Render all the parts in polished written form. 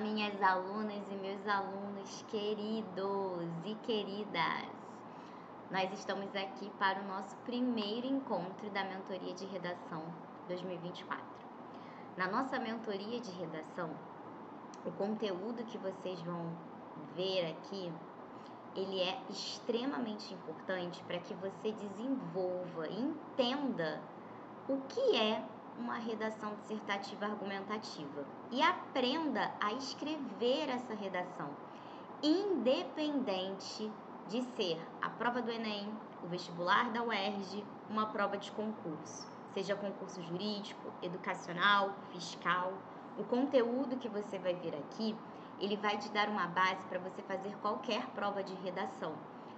minhas alunas e meus alunos queridos e queridas. Nós estamos aqui para o nosso primeiro encontro da Mentoria de Redação 2024. Na nossa mentoria de redação, o conteúdo que vocês vão ver aqui, ele é extremamente importante para que você desenvolva e entenda o que é uma redação dissertativa argumentativa e aprenda a escrever essa redação, independente de ser a prova do Enem, o vestibular da UERJ, uma prova de concurso, seja concurso jurídico, educacional, fiscal. O conteúdo que você vai ver aqui, ele vai te dar uma base para você fazer qualquer prova de redação.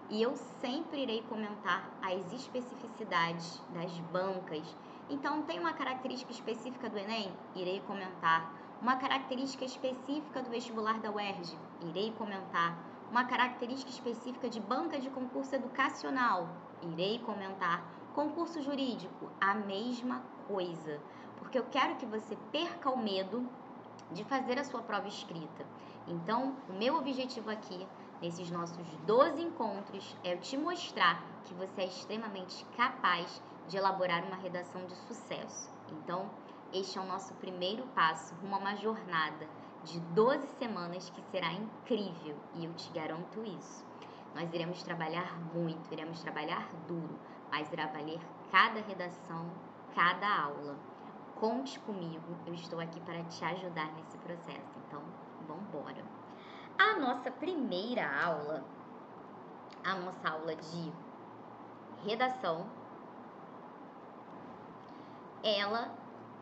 E eu sempre irei comentar as especificidades das bancas. Então, tem uma característica específica do Enem? Irei comentar. Uma característica específica do vestibular da UERJ? Irei comentar. Uma característica específica de banca de concurso educacional? Irei comentar. Concurso jurídico? A mesma coisa. Porque eu quero que você perca o medo de fazer a sua prova escrita. Então, o meu objetivo aqui, nesses nossos 12 encontros, é eu te mostrar que você é extremamente capaz de elaborar uma redação de sucesso. Então, este é o nosso primeiro passo rumo a uma jornada de 12 semanas que será incrível e eu te garanto isso. Nós iremos trabalhar muito, iremos trabalhar duro, mas irá valer cada redação, cada aula. Conte comigo, eu estou aqui para te ajudar nesse processo, então vamos embora. A nossa primeira aula, a nossa aula de redação, ela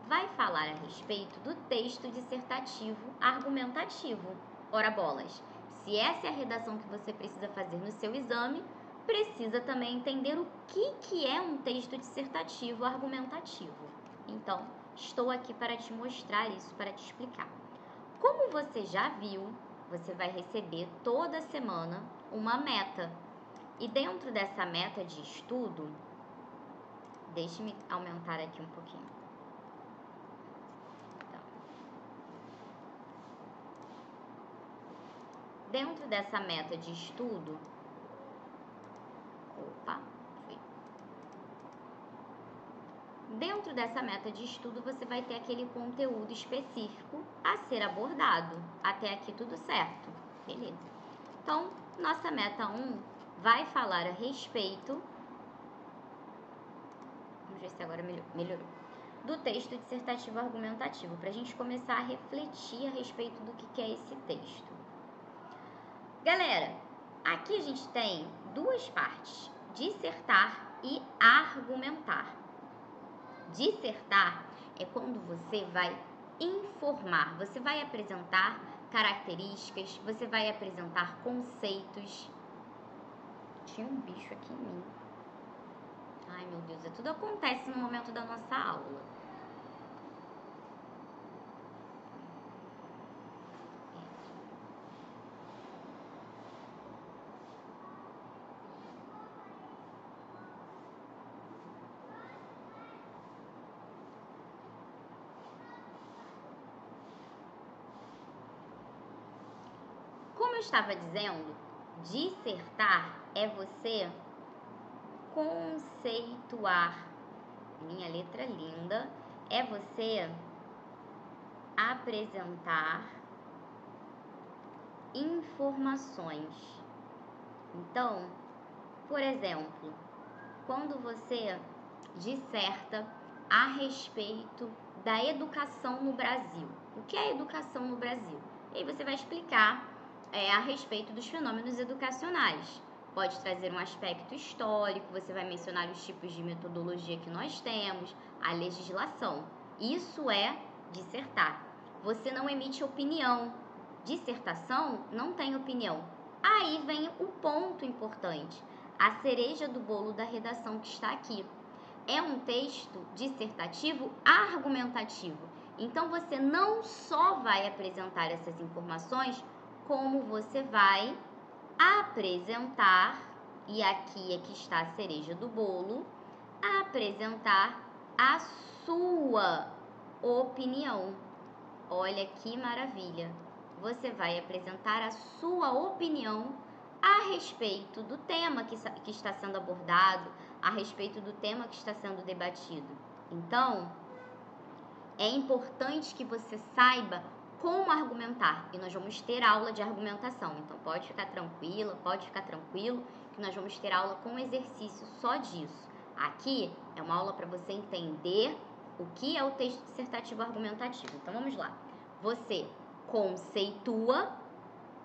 vai falar a respeito do texto dissertativo argumentativo. Ora bolas, se essa é a redação que você precisa fazer no seu exame, precisa também entender o que é um texto dissertativo argumentativo. Então, estou aqui para te mostrar isso, para te explicar. Como você já viu, você vai receber toda semana uma meta. E dentro dessa meta de estudo, deixe-me aumentar aqui um pouquinho. Então, dentro dessa meta de estudo, dentro dessa meta de estudo, você vai ter aquele conteúdo específico a ser abordado. Até aqui tudo certo? Beleza. Então, nossa meta 1 vai falar a respeito... Vamos ver se agora melhorou. Do texto dissertativo argumentativo, para a gente começar a refletir a respeito do que é esse texto. Galera, aqui a gente tem duas partes, dissertar e argumentar. Dissertar é quando você vai informar, você vai apresentar características, você vai apresentar conceitos. Tinha um bicho aqui em mim. Ai, meu Deus, tudo acontece no momento da nossa aula. Como eu estava dizendo, dissertar é você conceituar. Minha letra linda. É você apresentar informações. Então, por exemplo, quando você disserta a respeito da educação no Brasil. O que é educação no Brasil? E aí você vai explicar a respeito dos fenômenos educacionais. Pode trazer um aspecto histórico, você vai mencionar os tipos de metodologia que nós temos, a legislação. Isso é dissertar. Você não emite opinião. Dissertação não tem opinião. Aí vem o ponto importante, a cereja do bolo da redação que está aqui. É um texto dissertativo argumentativo. Então, você não só vai apresentar essas informações, como você vai apresentar, e aqui é que está a cereja do bolo, apresentar a sua opinião. Olha que maravilha! você vai apresentar a sua opinião a respeito do tema que está sendo abordado, a respeito do tema que está sendo debatido. Então, é importante que você saiba como argumentar, e nós vamos ter aula de argumentação. Então, pode ficar tranquila, pode ficar tranquilo, que nós vamos ter aula com exercício só disso. Aqui é uma aula para você entender o que é o texto dissertativo argumentativo. Então, vamos lá. Você conceitua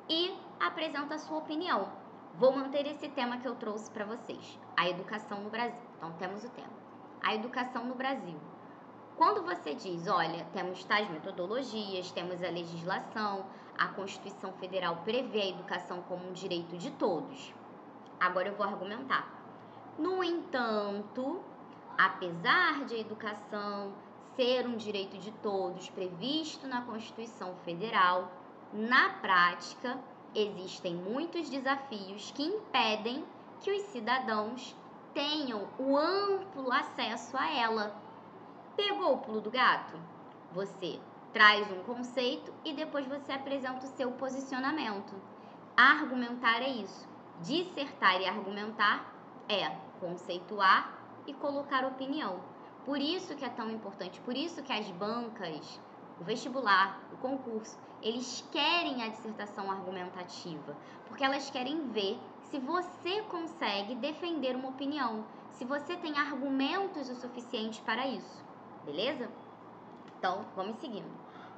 e apresenta a sua opinião. Vou manter esse tema que eu trouxe para vocês, a educação no Brasil. Então, temos o tema, a educação no Brasil. Quando você diz, olha, temos tais metodologias, temos a legislação, a Constituição Federal prevê a educação como um direito de todos. Agora eu vou argumentar. No entanto, apesar de a educação ser um direito de todos previsto na Constituição Federal, na prática, existem muitos desafios que impedem que os cidadãos tenham o amplo acesso a ela. Pegou o pulo do gato? Você traz um conceito e depois você apresenta o seu posicionamento. Argumentar é isso. Dissertar e argumentar é conceituar e colocar opinião. Por isso que é tão importante, por isso que as bancas, o vestibular, o concurso, eles querem a dissertação argumentativa, porque elas querem ver se você consegue defender uma opinião, se você tem argumentos o suficiente para isso, beleza? Então, vamos seguindo.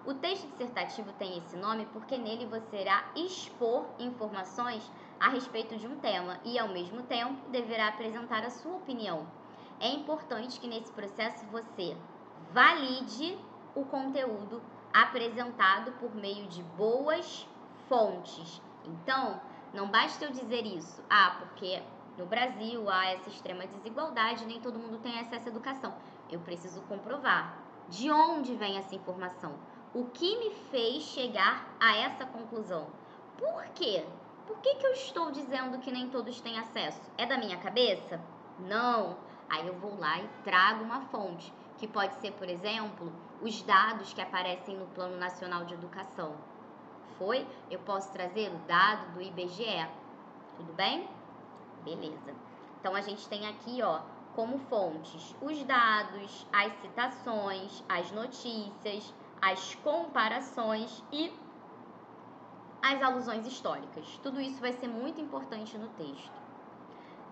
O texto dissertativo tem esse nome porque nele você irá expor informações a respeito de um tema e, ao mesmo tempo, deverá apresentar a sua opinião. É importante que nesse processo você valide o conteúdo apresentado por meio de boas fontes. Então, não basta eu dizer isso, porque no Brasil há essa extrema desigualdade, nem todo mundo tem acesso à educação. Eu preciso comprovar de onde vem essa informação. O que me fez chegar a essa conclusão? Por quê? Por que eu estou dizendo que nem todos têm acesso? É da minha cabeça? Não. Aí eu vou lá e trago uma fonte, que pode ser, por exemplo, os dados que aparecem no Plano Nacional de Educação. Eu posso trazer o dado do IBGE. Tudo bem? Beleza. Então, a gente tem aqui, como fontes, os dados, as citações, as notícias, as comparações e as alusões históricas. Tudo isso vai ser muito importante no texto.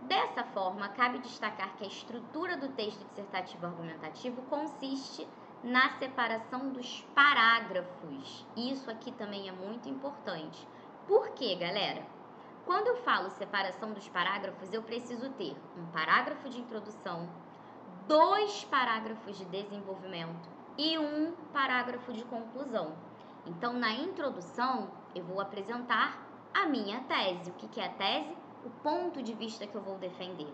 Dessa forma, cabe destacar que a estrutura do texto dissertativo argumentativo consiste na separação dos parágrafos. Isso aqui também é muito importante. Por quê, galera? Quando eu falo separação dos parágrafos, eu preciso ter um parágrafo de introdução, 2 parágrafos de desenvolvimento e 1 parágrafo de conclusão. Então, na introdução, eu vou apresentar a minha tese. O que é a tese? O ponto de vista que eu vou defender.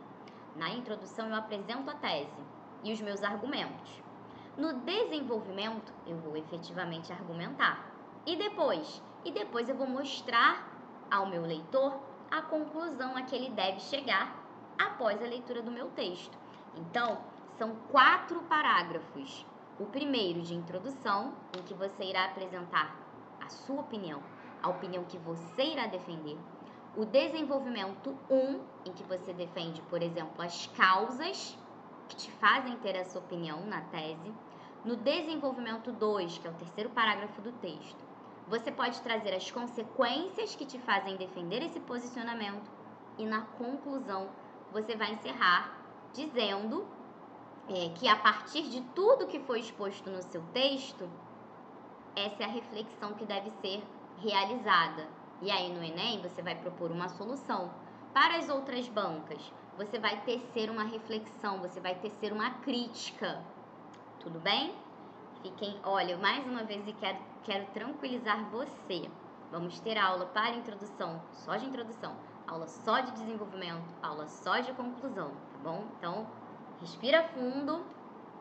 Na introdução, eu apresento a tese e os meus argumentos. No desenvolvimento, eu vou efetivamente argumentar. E depois eu vou mostrar ao meu leitor a conclusão a que ele deve chegar após a leitura do meu texto. Então, são 4 parágrafos. O primeiro de introdução, em que você irá apresentar a sua opinião, a opinião que você irá defender. O desenvolvimento 1, em que você defende, por exemplo, as causas que te fazem ter essa opinião na tese. No desenvolvimento 2, que é o terceiro parágrafo do texto, você pode trazer as consequências que te fazem defender esse posicionamento. E na conclusão, você vai encerrar dizendo que a partir de tudo que foi exposto no seu texto, essa é a reflexão que deve ser realizada. E aí no Enem você vai propor uma solução. Para as outras bancas, você vai tecer uma reflexão, você vai tecer uma crítica. Tudo bem? Olha, mais uma vez quero tranquilizar você. Vamos ter aula para introdução, só de introdução, aula só de desenvolvimento, aula só de conclusão, tá bom? Então, respira fundo,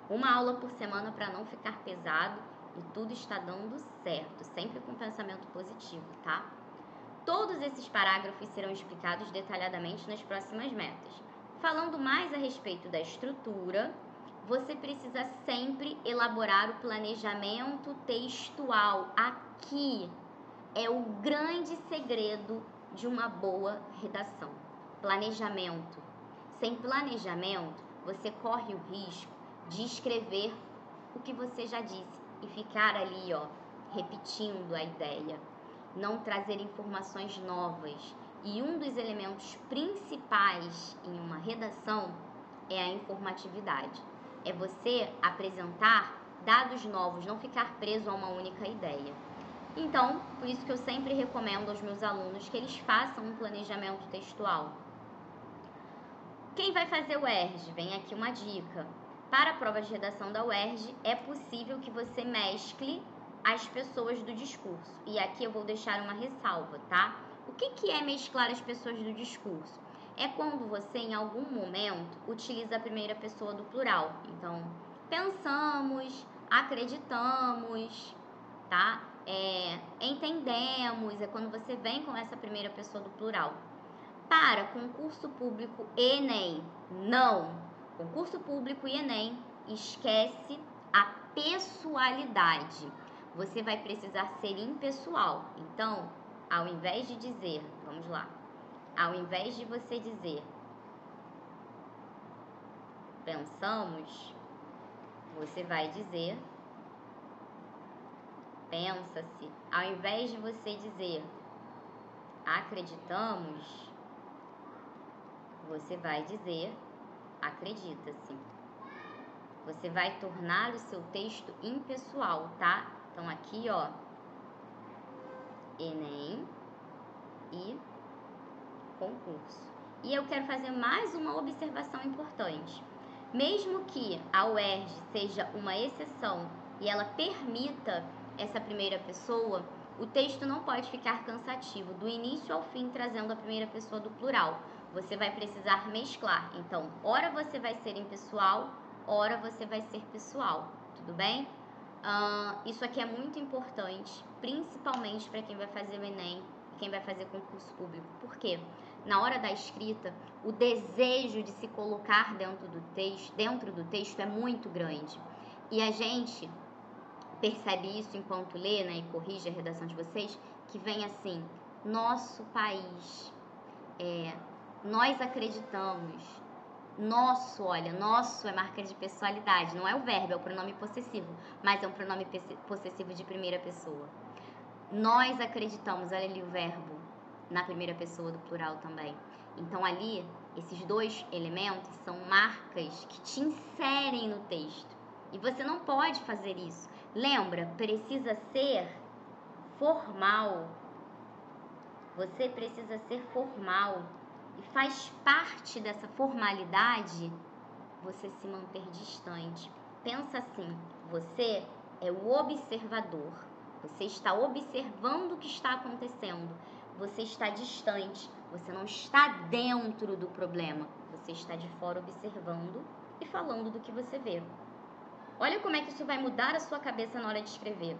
uma aula por semana para não ficar pesado e tudo está dando certo, sempre com pensamento positivo, tá? Todos esses parágrafos serão explicados detalhadamente nas próximas metas. Falando mais a respeito da estrutura, você precisa sempre elaborar o planejamento textual aqui é o grande segredo de uma boa redação. Planejamento. Sem planejamento, você corre o risco de escrever o que você já disse e ficar ali, ó, repetindo a ideia. Não trazer informações novas. E um dos elementos principais em uma redação é a informatividade. É você apresentar dados novos, não ficar preso a uma única ideia. Então, por isso que eu sempre recomendo aos meus alunos que eles façam um planejamento textual. Quem vai fazer o UERJ? Vem aqui uma dica. Para a prova de redação da UERJ, é possível que você mescle as pessoas do discurso. E aqui eu vou deixar uma ressalva, tá? O que é mesclar as pessoas do discurso? É quando você, em algum momento, utiliza a primeira pessoa do plural. Então, pensamos, acreditamos, tá? Entendemos, é quando você vem com essa primeira pessoa do plural. Para concurso público e Enem, não. Concurso público e Enem, esquece a pessoalidade. Você vai precisar ser impessoal. Então, ao invés de dizer, vamos lá, ao invés de você dizer pensamos, você vai dizer pensa-se. Ao invés de você dizer acreditamos, você vai dizer acredita-se. Você vai tornar o seu texto impessoal, tá? Então aqui, ó, Enem e concurso. E eu quero fazer mais uma observação importante. Mesmo que a UERJ seja uma exceção e ela permita essa primeira pessoa, o texto não pode ficar cansativo, do início ao fim trazendo a primeira pessoa do plural. Você vai precisar mesclar. Então, ora você vai ser impessoal, ora você vai ser pessoal. Tudo bem? Isso aqui é muito importante, principalmente para quem vai fazer o Enem e quem vai fazer concurso público. Por quê? Na hora da escrita, o desejo de se colocar dentro do texto é muito grande. E a gente percebe isso enquanto lê, né, e corrige a redação de vocês, que vem assim, nosso país, nós acreditamos, nosso, olha, nosso é marca de pessoalidade, não é o verbo, é o pronome possessivo, mas é um pronome possessivo de primeira pessoa. Nós acreditamos, olha ali o verbo, na primeira pessoa do plural também. Então ali, esses dois elementos são marcas que te inserem no texto. E você não pode fazer isso. Lembra, precisa ser formal. Você precisa ser formal. E faz parte dessa formalidade você se manter distante. Pensa assim, você é o observador. Você está observando o que está acontecendo. Você está distante. Você não está dentro do problema. Você está de fora observando e falando do que você vê. Olha como é que isso vai mudar a sua cabeça na hora de escrever.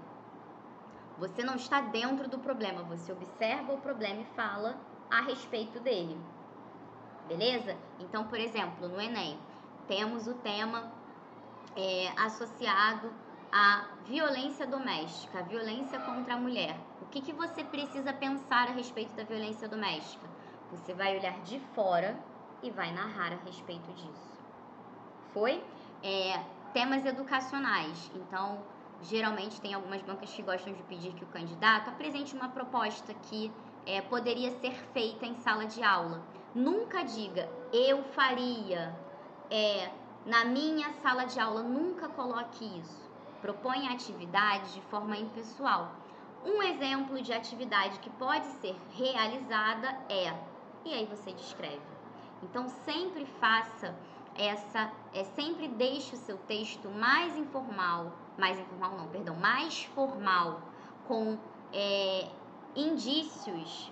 Você não está dentro do problema. Você observa o problema e fala a respeito dele. Beleza? Então, por exemplo, no Enem, temos o tema associado à violência doméstica, a violência contra a mulher. O que você precisa pensar a respeito da violência doméstica? Você vai olhar de fora e vai narrar a respeito disso. Foi? Temas educacionais. Então, geralmente tem algumas bancas que gostam de pedir que o candidato apresente uma proposta que poderia ser feita em sala de aula. Nunca diga, eu faria, na minha sala de aula, nunca coloque isso. Propõe a atividade de forma impessoal. Um exemplo de atividade que pode ser realizada e aí você descreve. Então, sempre faça sempre deixe o seu texto mais formal, com indícios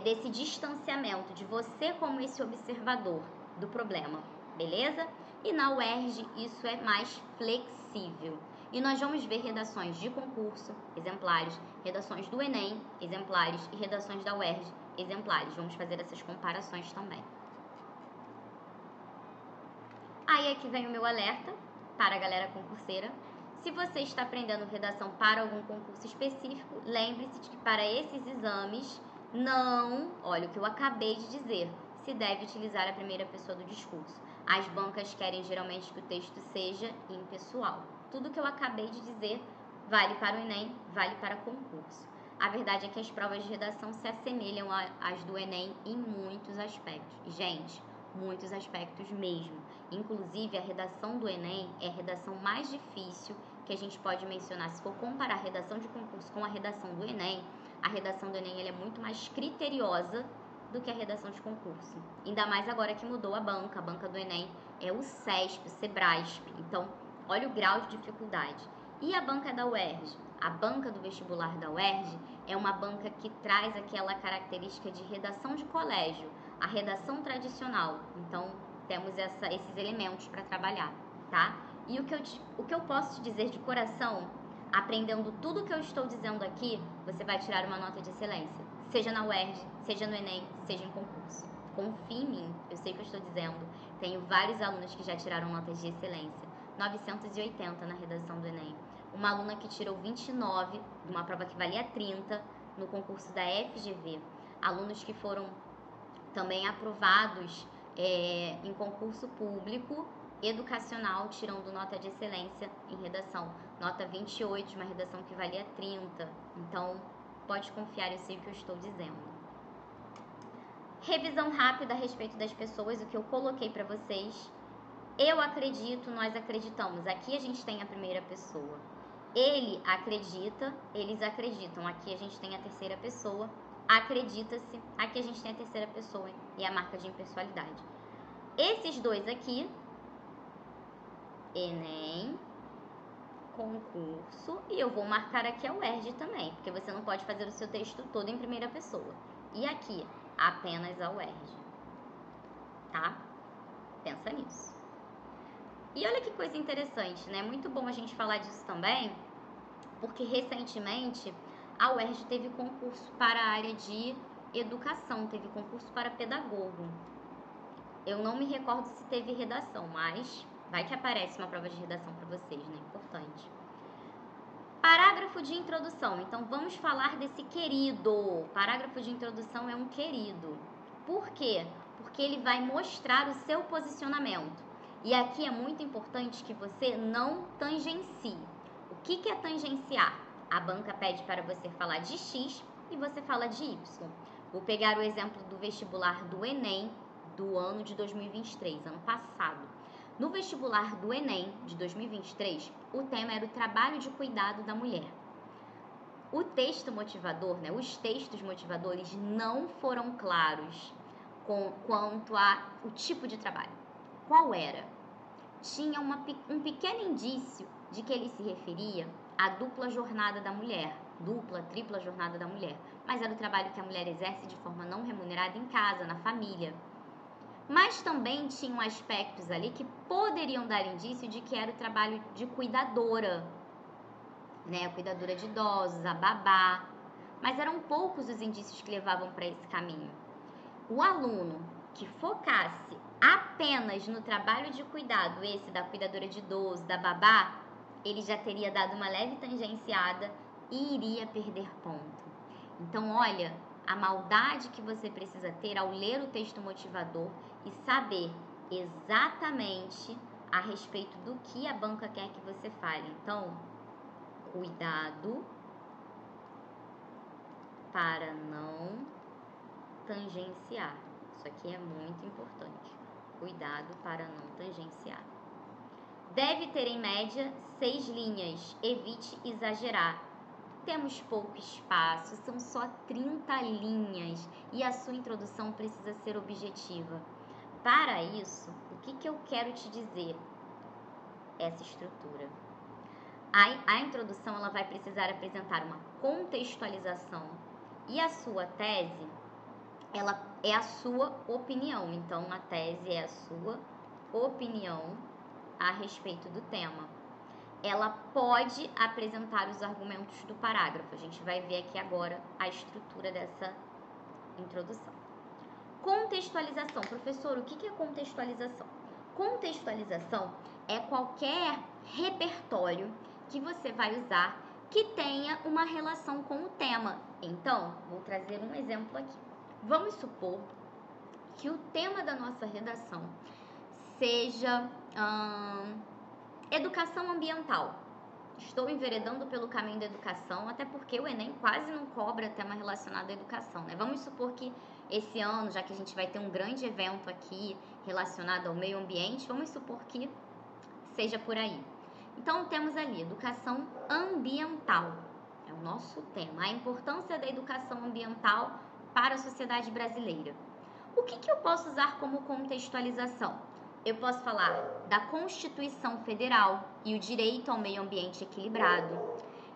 desse distanciamento de você como esse observador do problema, beleza? E na UERJ isso é mais flexível. E nós vamos ver redações de concurso, exemplares, redações do Enem, exemplares, e redações da UERJ, exemplares. Vamos fazer essas comparações também. Aí aqui vem o meu alerta para a galera concurseira. Se você está aprendendo redação para algum concurso específico, lembre-se de que para esses exames, não, olha o que eu acabei de dizer, se deve utilizar a primeira pessoa do discurso. As bancas querem geralmente que o texto seja impessoal. Tudo que eu acabei de dizer vale para o Enem, vale para concurso. A verdade é que as provas de redação se assemelham às do Enem em muitos aspectos. Gente, muitos aspectos mesmo. Inclusive, a redação do Enem é a redação mais difícil que a gente pode mencionar. Se for comparar a redação de concurso com a redação do Enem, a redação do Enem ela é muito mais criteriosa do que a redação de concurso. Ainda mais agora que mudou a banca do Enem é o CESP, o SEBRASP. Então, olha o grau de dificuldade. E a banca da UERJ? A banca do vestibular da UERJ é uma banca que traz aquela característica de redação de colégio, a redação tradicional. Então, temos esses elementos para trabalhar, tá? E o que eu posso te dizer de coração, aprendendo tudo o que eu estou dizendo aqui, você vai tirar uma nota de excelência. Seja na UERJ, seja no Enem, seja em concurso. Confie em mim, eu sei o que eu estou dizendo. Tenho vários alunos que já tiraram notas de excelência. 980 na redação do Enem. Uma aluna que tirou 29 de uma prova que valia 30 no concurso da FGV. Alunos que foram também aprovados em concurso público educacional, tirando nota de excelência em redação. Nota 28 de uma redação que valia 30. Então, pode confiar, eu sei o que eu estou dizendo. Revisão rápida a respeito das pessoas, o que eu coloquei para vocês. Eu acredito, nós acreditamos. Aqui a gente tem a primeira pessoa. Ele acredita, eles acreditam. Aqui a gente tem a terceira pessoa. Acredita-se. Aqui a gente tem a terceira pessoa e a marca de impessoalidade. Esses dois aqui, Enem, concurso, e eu vou marcar aqui a UERJ também, porque você não pode fazer o seu texto todo em primeira pessoa. E aqui, apenas a UERJ. Tá? Pensa nisso. E olha que coisa interessante, né? Muito bom a gente falar disso também, porque recentemente a UERJ teve concurso para a área de educação, teve concurso para pedagogo. Eu não me recordo se teve redação, mas vai que aparece uma prova de redação para vocês, né? Importante. Parágrafo de introdução. Então, vamos falar desse querido. Parágrafo de introdução é um querido. Por quê? Porque ele vai mostrar o seu posicionamento. E aqui é muito importante que você não tangencie. O que é tangenciar? A banca pede para você falar de X e você fala de Y. Vou pegar o exemplo do vestibular do Enem do ano de 2023, ano passado. No vestibular do Enem de 2023, o tema era o trabalho de cuidado da mulher. O texto motivador, né, os textos motivadores não foram claros quanto ao tipo de trabalho. Qual era? Tinha um pequeno indício de que ele se referia à dupla jornada da mulher, dupla, tripla jornada da mulher, mas era o trabalho que a mulher exerce de forma não remunerada em casa, na família. Mas também tinham aspectos ali que poderiam dar indício de que era o trabalho de cuidadora, né? A cuidadora de idosos, a babá. Mas eram poucos os indícios que levavam para esse caminho. O aluno que focasse apenas no trabalho de cuidado, esse da cuidadora de idosos, da babá, ele já teria dado uma leve tangenciada e iria perder ponto. Então, olha, a maldade que você precisa ter ao ler o texto motivador e saber exatamente a respeito do que a banca quer que você fale. Então, cuidado para não tangenciar. Isso aqui é muito importante. Cuidado para não tangenciar. Deve ter em média 6 linhas. Evite exagerar. Temos pouco espaço, são só 30 linhas e a sua introdução precisa ser objetiva. Para isso, o que eu quero te dizer? Essa estrutura. A introdução ela vai precisar apresentar uma contextualização e a sua tese ela é a sua opinião. Então, a tese é a sua opinião a respeito do tema. Ela pode apresentar os argumentos do parágrafo. A gente vai ver aqui agora a estrutura dessa introdução. Contextualização. Professor, o que é contextualização? Contextualização é qualquer repertório que você vai usar que tenha uma relação com o tema. Então, vou trazer um exemplo aqui. Vamos supor que o tema da nossa redação seja educação ambiental. Estou enveredando pelo caminho da educação, até porque o Enem quase não cobra tema relacionado à educação, né? Vamos supor que esse ano, já que a gente vai ter um grande evento aqui relacionado ao meio ambiente, vamos supor que seja por aí. Então, temos ali educação ambiental, é o nosso tema, a importância da educação ambiental para a sociedade brasileira. O que eu posso usar como contextualização? Eu posso falar da Constituição Federal e o direito ao meio ambiente equilibrado.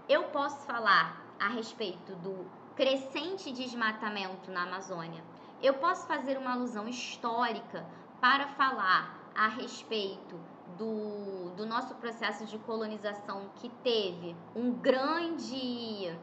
Eu posso falar a respeito do crescente desmatamento na Amazônia. Eu posso fazer uma alusão histórica para falar a respeito do nosso processo de colonização, que teve um grande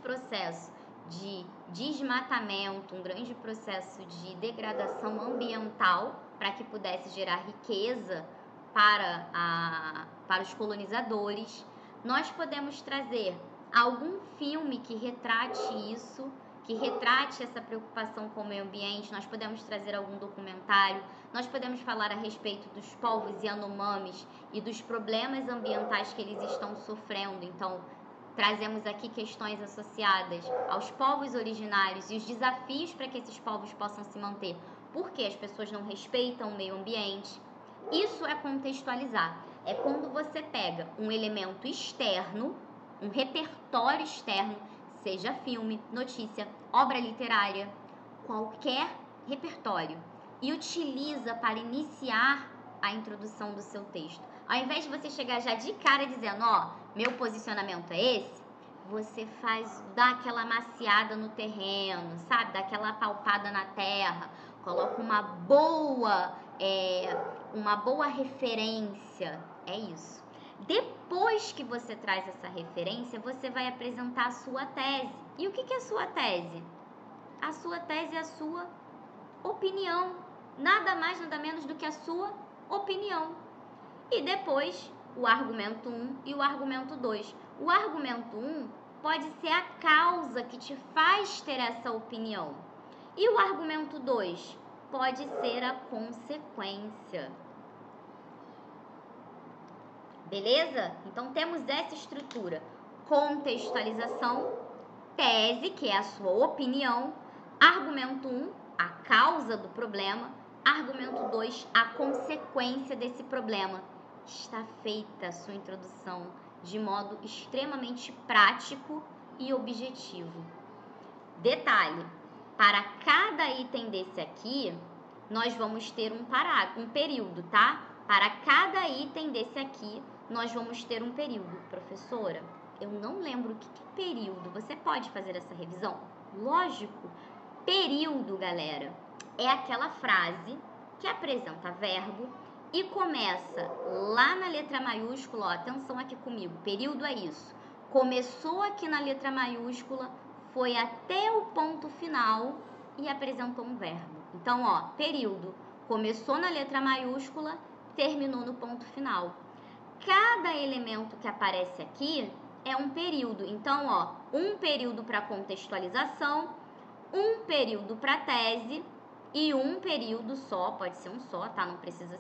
processo de desmatamento, um grande processo de degradação ambiental para que pudesse gerar riqueza para os colonizadores. Nós podemos trazer algum filme que retrate isso, que retrate essa preocupação com o meio ambiente. Nós podemos trazer algum documentário, nós podemos falar a respeito dos povos Yanomamis e dos problemas ambientais que eles estão sofrendo. Então, trazemos aqui questões associadas aos povos originários e os desafios para que esses povos possam se manter, porque as pessoas não respeitam o meio ambiente. Isso é contextualizar. É quando você pega um elemento externo, um repertório externo, seja filme, notícia, obra literária, qualquer repertório, e utiliza para iniciar a introdução do seu texto. Ao invés de você chegar já de cara dizendo, meu posicionamento é esse, você dá aquela maciada no terreno, sabe? Dá aquela palpada na terra, coloca uma boa referência, é isso. Depois que você traz essa referência, você vai apresentar a sua tese. E o que é a sua tese? A sua tese é a sua opinião. Nada mais, nada menos do que a sua opinião. E depois, o argumento 1 e o argumento 2. O argumento 1 pode ser a causa que te faz ter essa opinião. E o argumento 2 pode ser a consequência. Beleza? Então, temos essa estrutura. Contextualização, tese, que é a sua opinião. Argumento 1, a causa do problema. Argumento 2, a consequência desse problema. Está feita a sua introdução de modo extremamente prático e objetivo. Detalhe, para cada item desse aqui, nós vamos ter um período, tá? Para cada item desse aqui, nós vamos ter um período. Professora, eu não lembro o que é período. Você pode fazer essa revisão? Lógico. Período, galera, é aquela frase que apresenta verbo e começa lá na letra maiúscula. Atenção aqui comigo. Período é isso. Começou aqui na letra maiúscula, foi até o ponto final e apresentou um verbo. Então, período. Começou na letra maiúscula, terminou no ponto final. Cada elemento que aparece aqui é um período. Então, um período para contextualização, um período para tese e um período só, pode ser um só, tá? Não precisam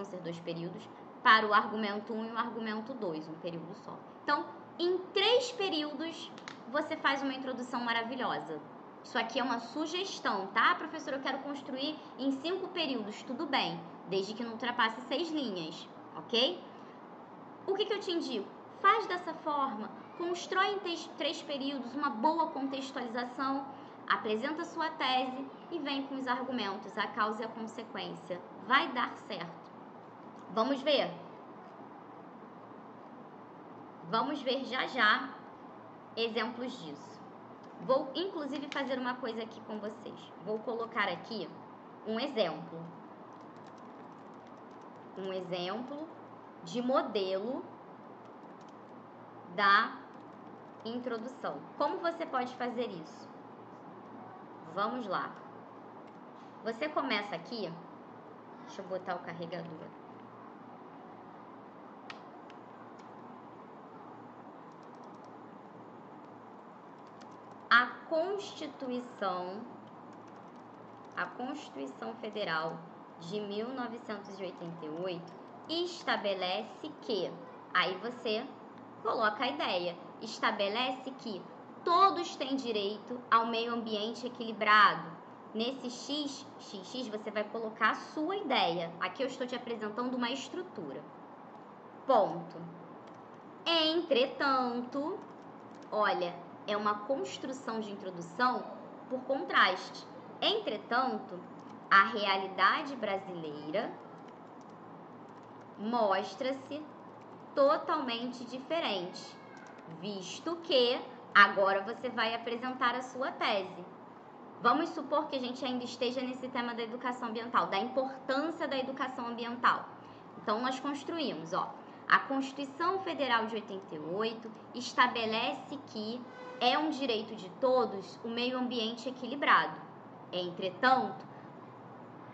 ser 2 períodos, para o argumento 1 e o argumento 2, um período só. Então, em 3 períodos, você faz uma introdução maravilhosa. Isso aqui é uma sugestão, tá? Professora, eu quero construir em 5 períodos, tudo bem, desde que não ultrapasse 6 linhas, ok? O que eu te indico? Faz dessa forma, constrói em 3 períodos uma boa contextualização, apresenta sua tese e vem com os argumentos, a causa e a consequência. Vai dar certo. Vamos ver? Vamos ver já exemplos disso. Vou, inclusive, fazer uma coisa aqui com vocês. Vou colocar aqui um exemplo. Um exemplo de modelo da introdução. Como você pode fazer isso? Vamos lá. Você começa aqui. Deixa eu botar o carregador. a Constituição Federal de 1988 estabelece que, aí você coloca a ideia, estabelece que todos têm direito ao meio ambiente equilibrado. Nesse XX você vai colocar a sua ideia. Aqui eu estou te apresentando uma estrutura. Ponto. Entretanto, olha, é uma construção de introdução por contraste. Entretanto, a realidade brasileira mostra-se totalmente diferente, visto que agora você vai apresentar a sua tese. Vamos supor que a gente ainda esteja nesse tema da educação ambiental, da importância da educação ambiental. Então, nós construímos, a Constituição Federal de 88 estabelece que é um direito de todos o meio ambiente equilibrado. Entretanto,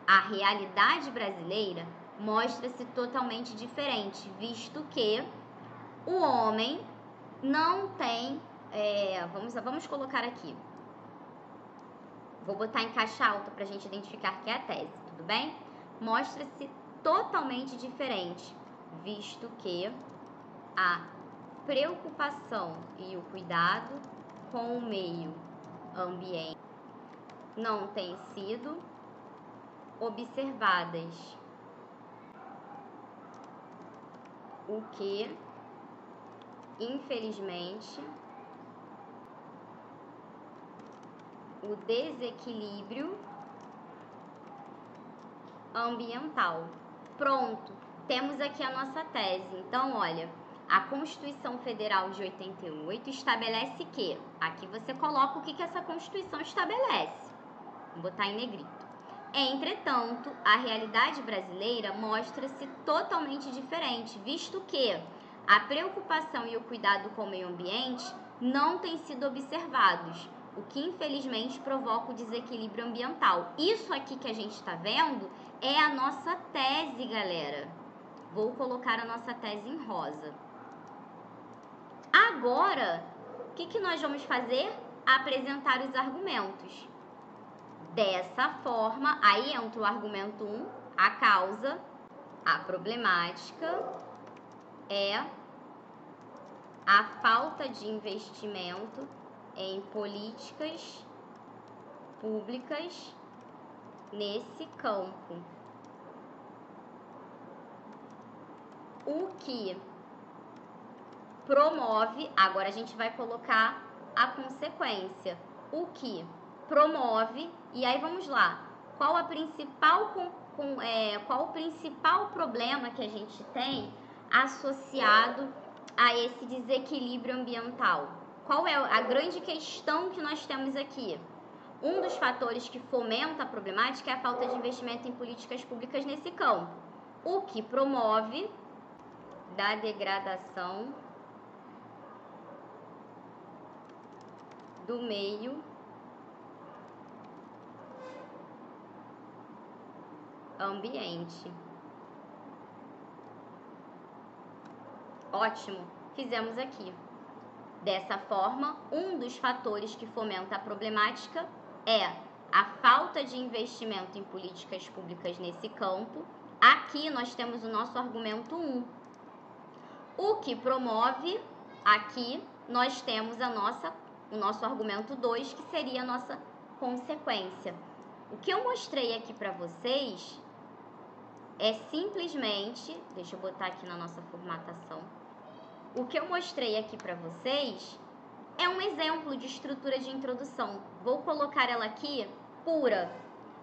a realidade brasileira mostra-se totalmente diferente, visto que o homem não tem... vamos colocar aqui. Vou botar em caixa alta para a gente identificar que é a tese, tudo bem? Mostra-se totalmente diferente, visto que a preocupação e o cuidado com o meio ambiente não têm sido observadas, o que, infelizmente, o desequilíbrio ambiental. Pronto, temos aqui a nossa tese. Então, olha, a Constituição Federal de 88 estabelece que, aqui você coloca o que essa Constituição estabelece. Vou botar em negrito. Entretanto, a realidade brasileira mostra-se totalmente diferente, visto que a preocupação e o cuidado com o meio ambiente não têm sido observados, o que infelizmente provoca o desequilíbrio ambiental. Isso aqui que a gente está vendo é a nossa tese, galera. Vou colocar a nossa tese em rosa. Agora, o que nós vamos fazer? Apresentar os argumentos. Dessa forma, aí entra o argumento 1, a causa, a problemática é a falta de investimento em políticas públicas nesse campo. O que promove, agora a gente vai colocar a consequência, o que promove, e aí vamos lá, qual o principal problema que a gente tem associado a esse desequilíbrio ambiental? Qual é a grande questão que nós temos aqui? Um dos fatores que fomenta a problemática é a falta de investimento em políticas públicas nesse campo, o que promove da degradação do meio ambiente. Ótimo, fizemos aqui. Dessa forma, um dos fatores que fomenta a problemática é a falta de investimento em políticas públicas nesse campo. Aqui nós temos o nosso argumento 1. O que promove, aqui nós temos o nosso argumento 2, que seria a nossa consequência. O que eu mostrei aqui para vocês é simplesmente, deixa eu botar aqui na nossa formatação, o que eu mostrei aqui para vocês é um exemplo de estrutura de introdução. Vou colocar ela aqui pura,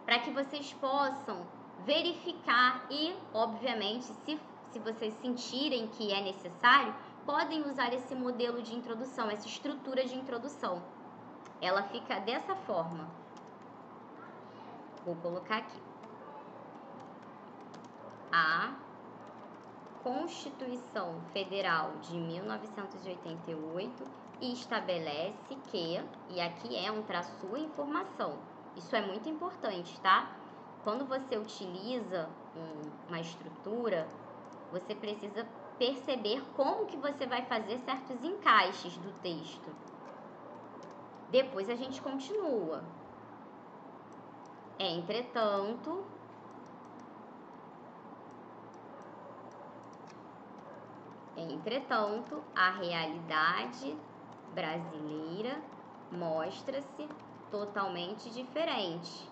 para que vocês possam verificar e, obviamente, se vocês sentirem que é necessário, podem usar esse modelo de introdução, essa estrutura de introdução. Ela fica dessa forma. Vou colocar aqui. A Constituição Federal de 1988 estabelece que, e aqui entra a sua informação, isso é muito importante, tá? Quando você utiliza uma estrutura, você precisa perceber como que você vai fazer certos encaixes do texto. Depois a gente continua. Entretanto, a realidade brasileira mostra-se totalmente diferente,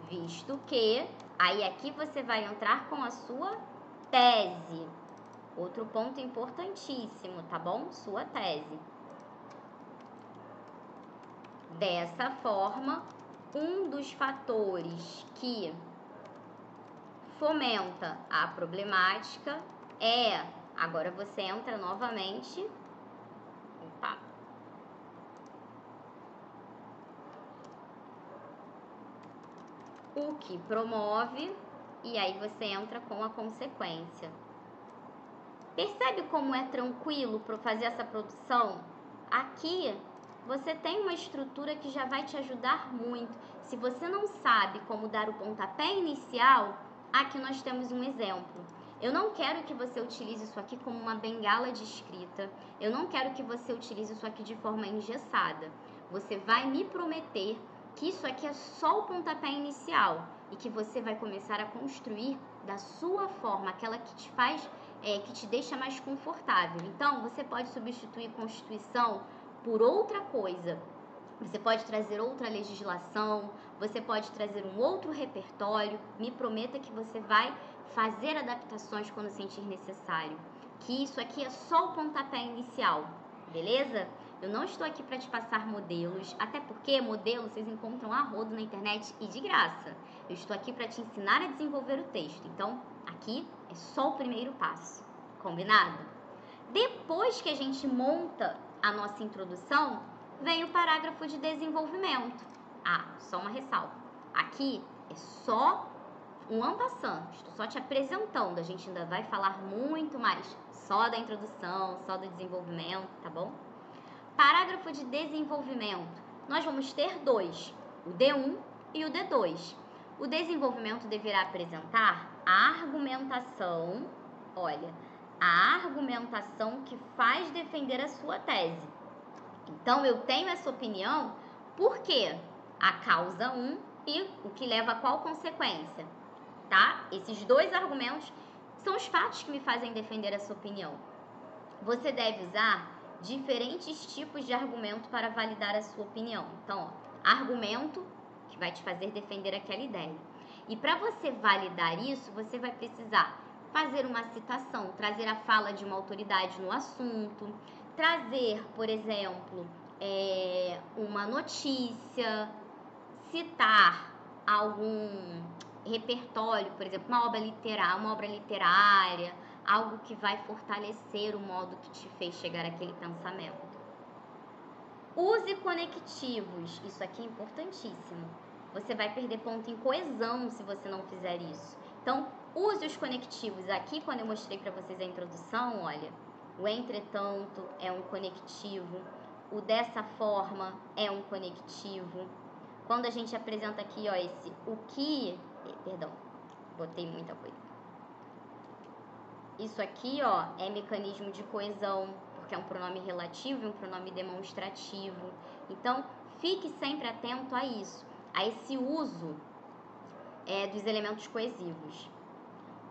visto que, aí aqui você vai entrar com a sua tese. Outro ponto importantíssimo, tá bom? Sua tese. Dessa forma, um dos fatores que fomenta a problemática agora você entra novamente. Opa. O que promove, e aí você entra com a consequência. Percebe como é tranquilo para fazer essa produção? Aqui você tem uma estrutura que já vai te ajudar muito. Se você não sabe como dar o pontapé inicial, aqui nós temos um exemplo. Eu não quero que você utilize isso aqui como uma bengala de escrita. Eu não quero que você utilize isso aqui de forma engessada. Você vai me prometer que isso aqui é só o pontapé inicial e que você vai começar a construir da sua forma, aquela que te faz, que te deixa mais confortável. Então, você pode substituir Constituição por outra coisa. Você pode trazer outra legislação, você pode trazer um outro repertório. Me prometa que você vai fazer adaptações quando sentir necessário. Que isso aqui é só o pontapé inicial, beleza? Eu não estou aqui para te passar modelos, até porque modelos vocês encontram a rodo na internet e de graça. Eu estou aqui para te ensinar a desenvolver o texto. Então, aqui é só o primeiro passo, combinado? Depois que a gente monta a nossa introdução, vem o parágrafo de desenvolvimento. Só uma ressalva. Aqui é só um en passant, estou só te apresentando. A gente ainda vai falar muito mais só da introdução, só do desenvolvimento, tá bom? Parágrafo de desenvolvimento. Nós vamos ter dois, o D1 e o D2. O desenvolvimento deverá apresentar a argumentação, a argumentação que faz defender a sua tese. Então, eu tenho essa opinião porque a causa 1 e o que leva a qual consequência, tá? Esses dois argumentos são os fatos que me fazem defender essa opinião. Você deve usar diferentes tipos de argumento para validar a sua opinião. Então, argumento que vai te fazer defender aquela ideia. E para você validar isso, você vai precisar fazer uma citação, trazer a fala de uma autoridade no assunto, trazer, por exemplo, uma notícia, citar algum repertório, por exemplo, uma obra literária, algo que vai fortalecer o modo que te fez chegar àquele pensamento. Use conectivos, isso aqui é importantíssimo. Você vai perder ponto em coesão se você não fizer isso. Então, use os conectivos. Aqui, quando eu mostrei para vocês a introdução, olha, o entretanto é um conectivo, o dessa forma é um conectivo. Quando a gente apresenta aqui, esse o que... Perdão, botei muita coisa. Isso aqui, é mecanismo de coesão, porque é um pronome relativo e um pronome demonstrativo. Então, fique sempre atento a isso, a esse uso dos elementos coesivos.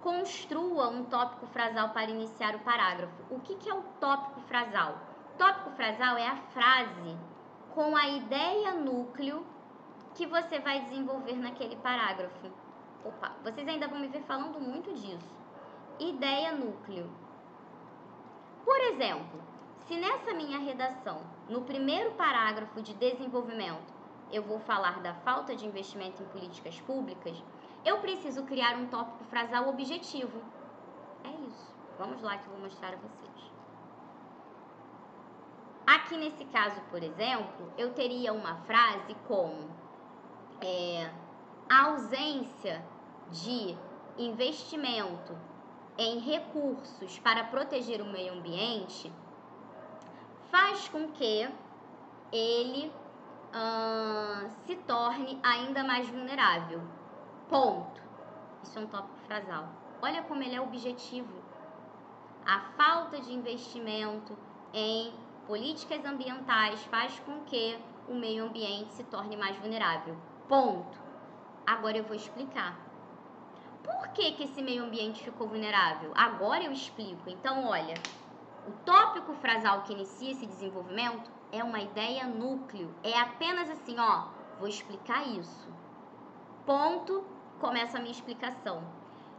Construa um tópico frasal para iniciar o parágrafo. O que é o tópico frasal? Tópico frasal é a frase com a ideia núcleo que você vai desenvolver naquele parágrafo. Vocês ainda vão me ver falando muito disso. Ideia núcleo. Por exemplo, se nessa minha redação, no primeiro parágrafo de desenvolvimento, eu vou falar da falta de investimento em políticas públicas, eu preciso criar um tópico frasal objetivo. É isso. Vamos lá que eu vou mostrar a vocês. Aqui nesse caso, por exemplo, eu teria uma frase como a ausência de investimento em recursos para proteger o meio ambiente faz com que ele se torne ainda mais vulnerável. Ponto. Isso é um tópico frasal. Olha como ele é objetivo. A falta de investimento em políticas ambientais faz com que o meio ambiente se torne mais vulnerável. Ponto. Agora eu vou explicar. Por que esse meio ambiente ficou vulnerável? Agora eu explico. Então, olha, o tópico frasal que inicia esse desenvolvimento é uma ideia núcleo. É apenas assim, ó, vou explicar isso. Ponto, começa a minha explicação.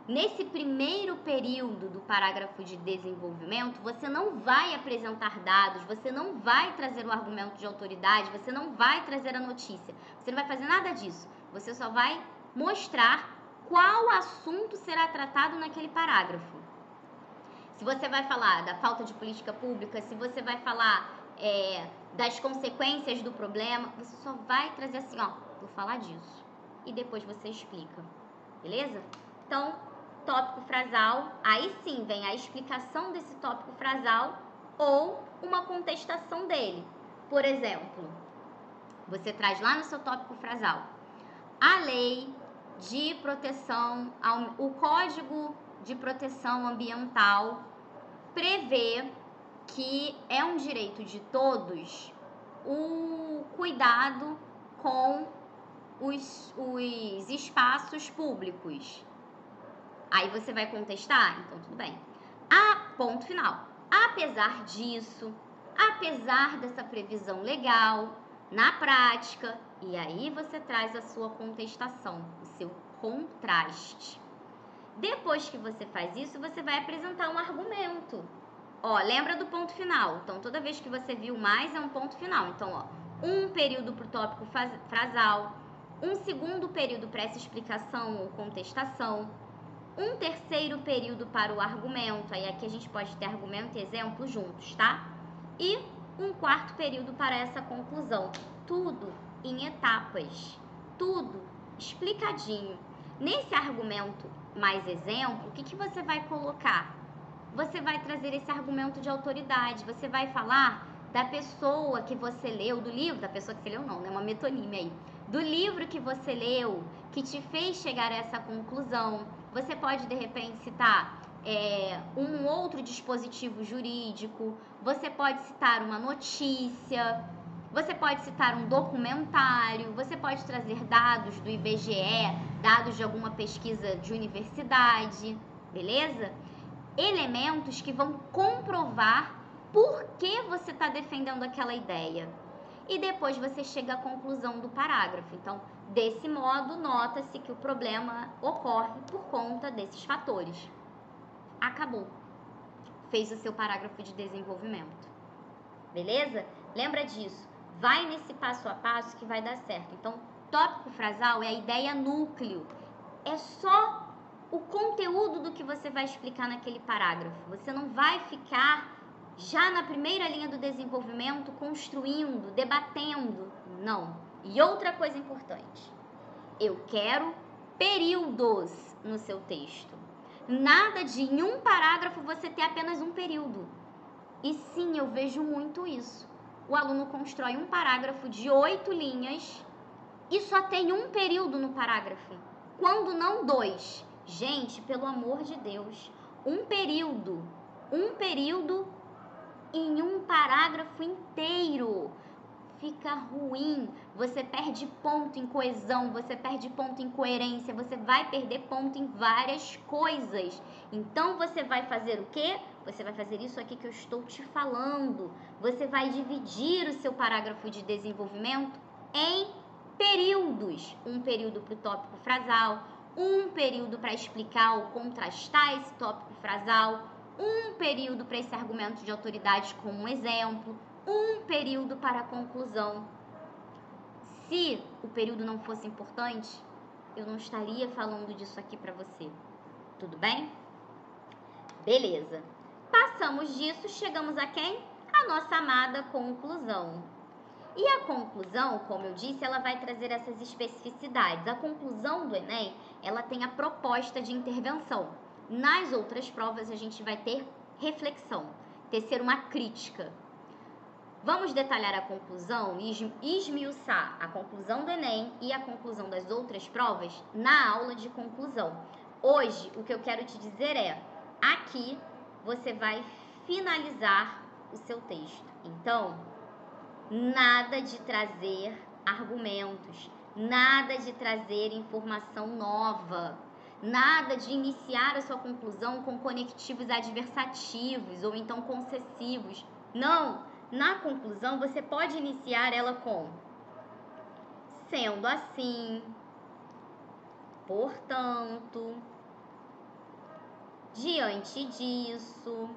Nesse primeiro período do parágrafo de desenvolvimento, você não vai apresentar dados, você não vai trazer o argumento de autoridade, você não vai trazer a notícia, você não vai fazer nada disso. Você só vai mostrar qual assunto será tratado naquele parágrafo. Se você vai falar da falta de política pública, se você vai falar das consequências do problema, você só vai trazer assim, ó, vou falar disso. E depois você explica, beleza? Então, tópico frasal, aí sim vem a explicação desse tópico frasal ou uma contestação dele. Por exemplo, você traz lá no seu tópico frasal a lei de proteção, o Código de Proteção Ambiental prevê que é um direito de todos o cuidado com os espaços públicos. Aí você vai contestar? Então, tudo bem. Ponto final. Apesar disso, apesar dessa previsão legal, na prática, e aí você traz a sua contestação, o seu contraste. Depois que você faz isso, você vai apresentar um argumento. Ó, lembra do ponto final. Então, toda vez que você viu mais, é um ponto final. Então, ó, um período para o tópico frasal, um segundo período para essa explicação ou contestação, um terceiro período para o argumento, aí aqui a gente pode ter argumento e exemplo juntos, tá? E um quarto período para essa conclusão. Tudo em etapas, tudo explicadinho. Nesse argumento mais exemplo, o que você vai colocar? Você vai trazer esse argumento de autoridade, você vai falar da pessoa que você leu, do livro, da pessoa que você leu não, né? Uma metonímia aí. Do livro que você leu, que te fez chegar a essa conclusão. Você pode, de repente, citar um outro dispositivo jurídico, você pode citar uma notícia, você pode citar um documentário, você pode trazer dados do IBGE, dados de alguma pesquisa de universidade, beleza? Elementos que vão comprovar por que você está defendendo aquela ideia. E depois você chega à conclusão do parágrafo. Então, desse modo, nota-se que o problema ocorre por conta desses fatores. Acabou. Fez o seu parágrafo de desenvolvimento. Beleza? Lembra disso. Vai nesse passo a passo que vai dar certo. Então, tópico frasal é a ideia núcleo. É só o conteúdo do que você vai explicar naquele parágrafo. Você não vai ficar já na primeira linha do desenvolvimento construindo, debatendo. Não. E outra coisa importante. Eu quero períodos no seu texto. Nada de em um parágrafo você ter apenas um período. E sim, eu vejo muito isso. O aluno constrói um parágrafo de 8 linhas e só tem um período no parágrafo. Quando não 2. Gente, pelo amor de Deus, um período em um parágrafo inteiro. Fica ruim, você perde ponto em coesão, você perde ponto em coerência, você vai perder ponto em várias coisas. Então, você vai fazer o quê? Você vai fazer isso aqui que eu estou te falando. Você vai dividir o seu parágrafo de desenvolvimento em períodos. Um período para o tópico frasal, um período para explicar ou contrastar esse tópico frasal, um período para esse argumento de autoridade como um exemplo, um período para a conclusão. Se o período não fosse importante, eu não estaria falando disso aqui para você. Tudo bem? Beleza. Passamos disso, chegamos a quem? A nossa amada conclusão. E a conclusão, como eu disse, ela vai trazer essas especificidades. A conclusão do Enem, ela tem a proposta de intervenção. Nas outras provas, a gente vai ter reflexão, tecer uma crítica. Vamos detalhar a conclusão e esmiuçar a conclusão do Enem e a conclusão das outras provas na aula de conclusão. Hoje, o que eu quero te dizer é, aqui você vai finalizar o seu texto. Então, Nada de trazer argumentos, nada de trazer informação nova, nada de iniciar a sua conclusão com conectivos adversativos ou então concessivos. Não, na conclusão você pode iniciar ela com sendo assim, portanto, diante disso,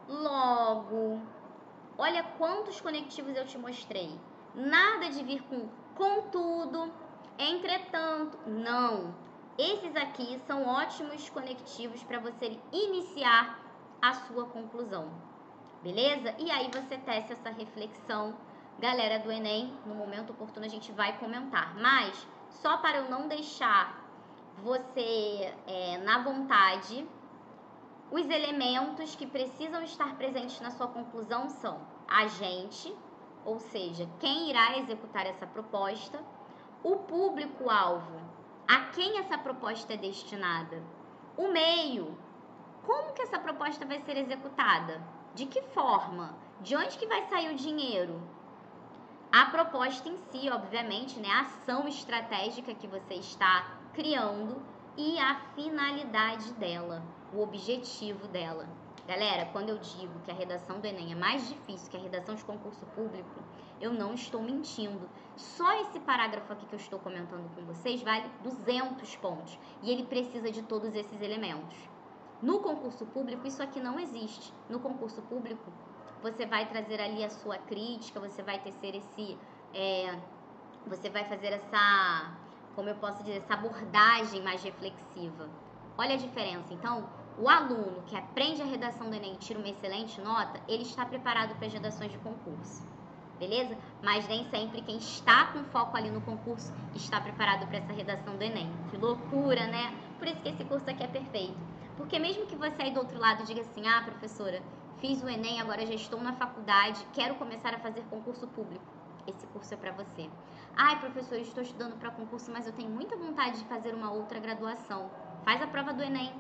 logo. Olha quantos conectivos eu te mostrei. Nada de vir com contudo, entretanto, não. Esses aqui são ótimos conectivos para você iniciar a sua conclusão. Beleza? E aí você tece essa reflexão. Galera do Enem, no momento oportuno a gente vai comentar. Mas, só para eu não deixar você na vontade, os elementos que precisam estar presentes na sua conclusão são agente, ou seja, quem irá executar essa proposta, o público-alvo, a quem essa proposta é destinada, o meio, como que essa proposta vai ser executada, de que forma, de onde que vai sair o dinheiro, a proposta em si, obviamente, né, a ação estratégica que você está criando e a finalidade dela, o objetivo dela. Galera, quando eu digo que a redação do Enem é mais difícil que a redação de concurso público, eu não estou mentindo. Só esse parágrafo aqui que eu estou comentando com vocês vale 200 pontos. E ele precisa de todos esses elementos. No concurso público, isso aqui não existe. No concurso público, você vai trazer ali a sua crítica, você vai tecer esse... você vai fazer essa... como eu posso dizer, essa abordagem mais reflexiva. Olha a diferença. Então, o aluno que aprende a redação do Enem e tira uma excelente nota, ele está preparado para as redações de concurso. Beleza? Mas nem sempre quem está com foco ali no concurso está preparado para essa redação do Enem. Que loucura, né? Por isso que esse curso aqui é perfeito. Porque mesmo que você aí do outro lado diga assim, ah, professora, fiz o Enem, agora já estou na faculdade, quero começar a fazer concurso público. Esse curso é para você. Ai, professor, eu estou estudando para concurso, mas eu tenho muita vontade de fazer uma outra graduação. Faz a prova do Enem.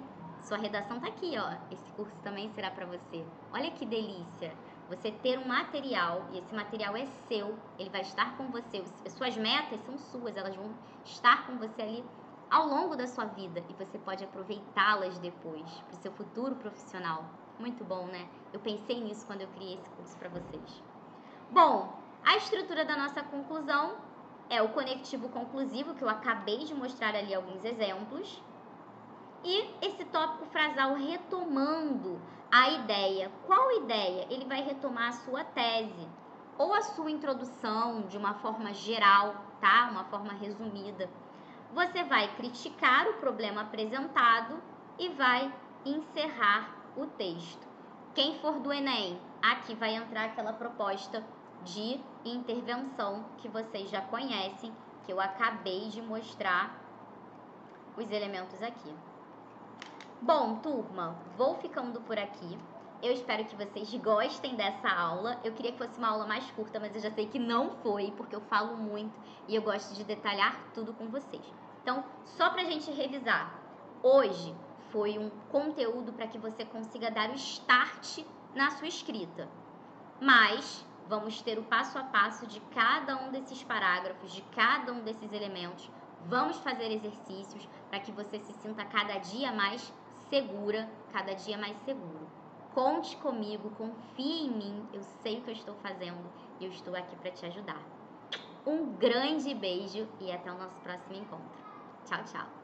Sua redação tá aqui, ó. Esse curso também será para você. Olha que delícia. Você ter um material, e esse material é seu, ele vai estar com você. Suas metas são suas, elas vão estar com você ali ao longo da sua vida. E você pode aproveitá-las depois, para o seu futuro profissional. Muito bom, né? Eu pensei nisso quando eu criei esse curso para vocês. Bom, a estrutura da nossa conclusão é o conectivo conclusivo, que eu acabei de mostrar ali alguns exemplos. E esse tópico frasal retomando a ideia. Qual ideia? Ele vai retomar a sua tese ou a sua introdução de uma forma geral, tá? Uma forma resumida. Você vai criticar o problema apresentado e vai encerrar o texto. Quem for do Enem, aqui vai entrar aquela proposta de intervenção que vocês já conhecem, que eu acabei de mostrar os elementos aqui. Bom, turma, vou ficando por aqui. Eu espero que vocês gostem dessa aula. Eu queria que fosse uma aula mais curta, mas eu já sei que não foi, porque eu falo muito e eu gosto de detalhar tudo com vocês. Então, só pra gente revisar, hoje foi um conteúdo para que você consiga dar o start na sua escrita. Mas vamos ter o passo a passo de cada um desses parágrafos, de cada um desses elementos. Vamos fazer exercícios para que você se sinta cada dia mais segura, cada dia mais seguro. Conte comigo, confie em mim, eu sei o que eu estou fazendo e eu estou aqui para te ajudar. Um grande beijo e até o nosso próximo encontro. Tchau, tchau!